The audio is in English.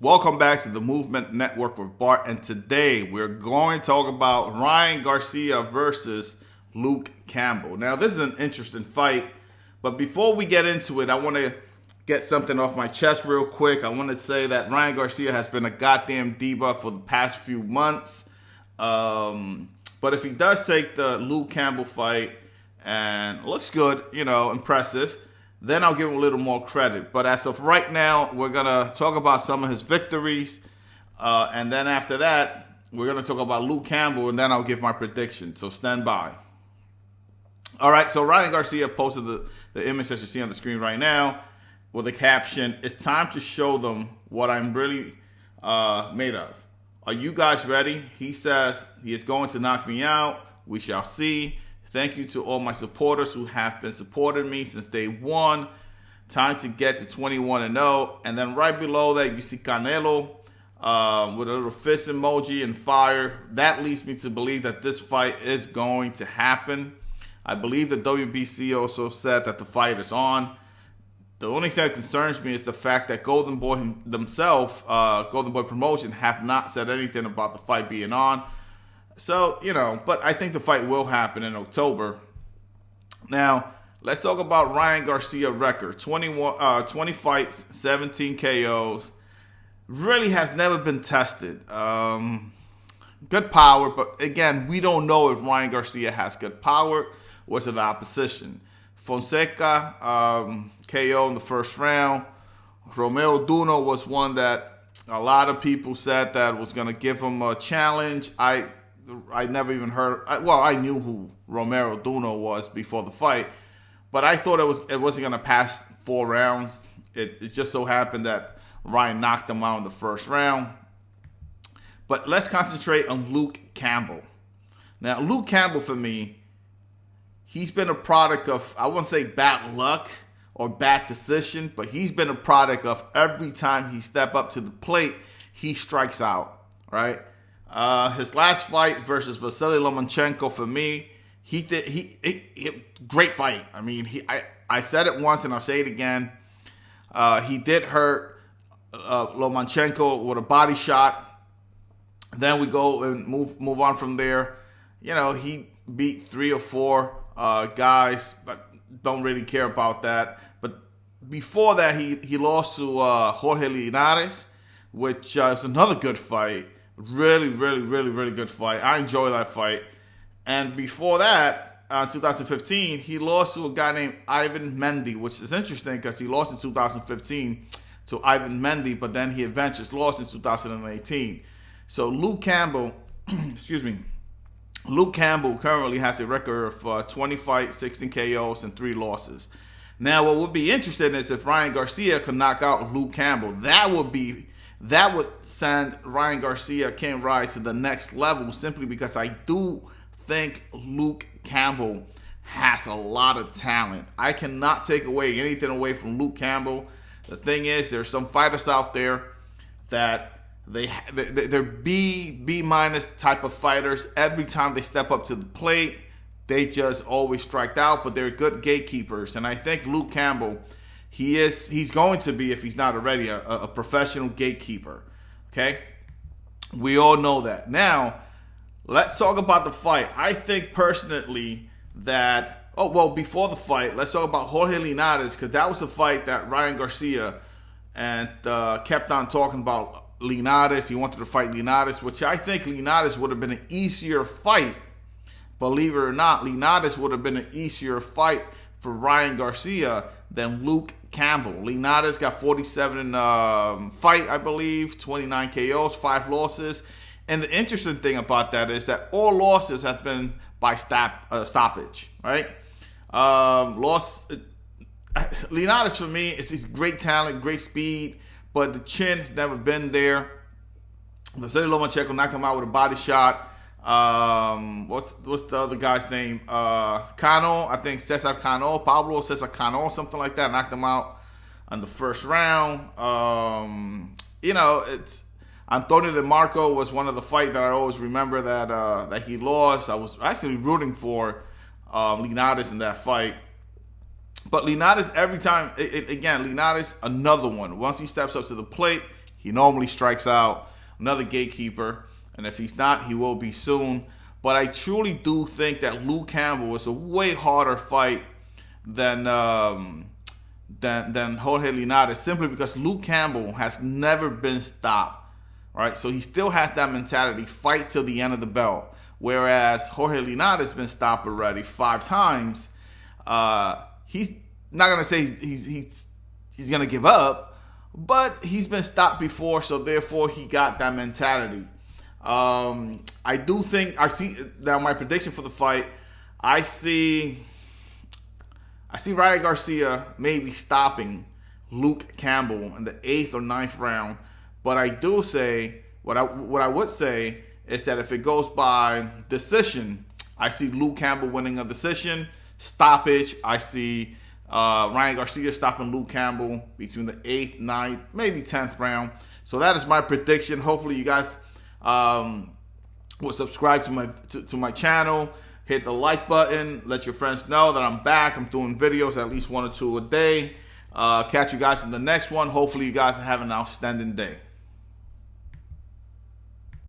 Welcome back to the Movement Network with Bart, and today we're going to talk about Ryan Garcia versus Luke Campbell. Now, this is an interesting fight, but before we get into it, I want to get something off my chest real quick. I want to say that Ryan Garcia has been a goddamn diva for the past few months, but if he does take the Luke Campbell fight and looks good, impressive, then I'll give him a little more credit. But as of right now, we're going to talk about some of his victories. And then after that, we're going to talk about Luke Campbell, and then I'll give my prediction. So stand by. All right, so Ryan Garcia posted the image that you see on the screen right now with the caption, "It's time to show them what I'm really made of. Are you guys ready?" He says he is going to knock me out. We shall see. Thank you to all my supporters who have been supporting me since day one. Time to get to 21-0. And then right below that, you see Canelo with a little fist emoji and fire. That leads me to believe that this fight is going to happen. I believe the WBC also said that the fight is on. The only thing that concerns me is the fact that Golden Boy themselves, Golden Boy Promotion, have not said anything about the fight being on. So, but I think the fight will happen in October. Now, let's talk about Ryan Garcia's record. 20 fights, 17 KOs. Really has never been tested. Good power, but again, we don't know if Ryan Garcia has good power or is it the opposition. Fonseca, KO in the first round. Romero Duno was one that a lot of people said that was going to give him a challenge. I never even heard. I knew who Romero Duno was before the fight, but I thought it wasn't going to pass 4 rounds. It just so happened that Ryan knocked him out in the first round. But let's concentrate on Luke Campbell. Now, Luke Campbell, for me, he's been a product of, I wouldn't say bad luck or bad decision, but he's been a product of every time he step up to the plate, he strikes out, right? His last fight versus Vasily Lomachenko, for me, he great fight. I mean, I said it once and I'll say it again. He did hurt Lomachenko with a body shot. Then we go and move on from there. He beat 3 or 4 guys, but don't really care about that. But before that, he lost to Jorge Linares, which is another good fight. Really, really, really, really good fight. I enjoy that fight. And before that, 2015, he lost to a guy named Ivan Mendy, which is interesting because he lost in 2015 to Ivan Mendy, but then he eventually lost in 2018. So Luke Campbell, Luke Campbell currently has a record of 20 fights, 16 KOs, and 3 losses. Now, what would be interesting is if Ryan Garcia could knock out Luke Campbell. That would send Ryan Garcia, King Ryan, to the next level, simply because I do think Luke Campbell has a lot of talent. I cannot take anything away from Luke Campbell. The thing is, there's some fighters out there that they're B minus type of fighters. Every time they step up to the plate, they just always strike out, but they're good gatekeepers. And I think Luke Campbell, he's going to be, if he's not already, a professional gatekeeper. Okay? We all know that. Now, let's talk about the fight. I think personally that, before the fight, let's talk about Jorge Linares, because that was a fight that Ryan Garcia and kept on talking about Linares. He wanted to fight Linares, which I think Linares would have been an easier fight. Believe it or not, Linares would have been an easier fight for Ryan Garcia than Luke Campbell. Linares got 47 fight, I believe, 29 KOs, 5 losses. And the interesting thing about that is that all losses have been by stoppage, right? Linares, for me, he's great talent, great speed, but the chin has never been there. Vasily Lomachenko knocked him out with a body shot. What's the other guy's name? Cano, I think Pablo Cesar Cano, something like that, knocked him out in the first round. It's Antonio DeMarco was one of the fight that I always remember that he lost. I was actually rooting for Linares in that fight. But Linares, every time, Linares, another one. Once he steps up to the plate, He normally strikes out another gatekeeper, and if he's not, he will be soon. But I truly do think that Luke Campbell is a way harder fight than Jorge Linares, simply because Luke Campbell has never been stopped, right? So he still has that mentality, fight till the end of the bell. Whereas Jorge Linares has been stopped already 5 times. He's not gonna say he's gonna give up, but he's been stopped before, so therefore he got that mentality. I do think I see now my prediction for the fight. I see Ryan Garcia maybe stopping Luke Campbell in the 8th or 9th round, but I do say what I would say is that if it goes by decision, I see Luke Campbell winning a decision. Stoppage, I see Ryan Garcia stopping Luke Campbell between the 8th, 9th, maybe 10th round. So that is my prediction. Hopefully you guys will subscribe to my channel. Hit the like button. Let your friends know that I'm back. I'm doing videos at least 1 or 2 a day. Catch you guys in the next one. Hopefully you guys have an outstanding day.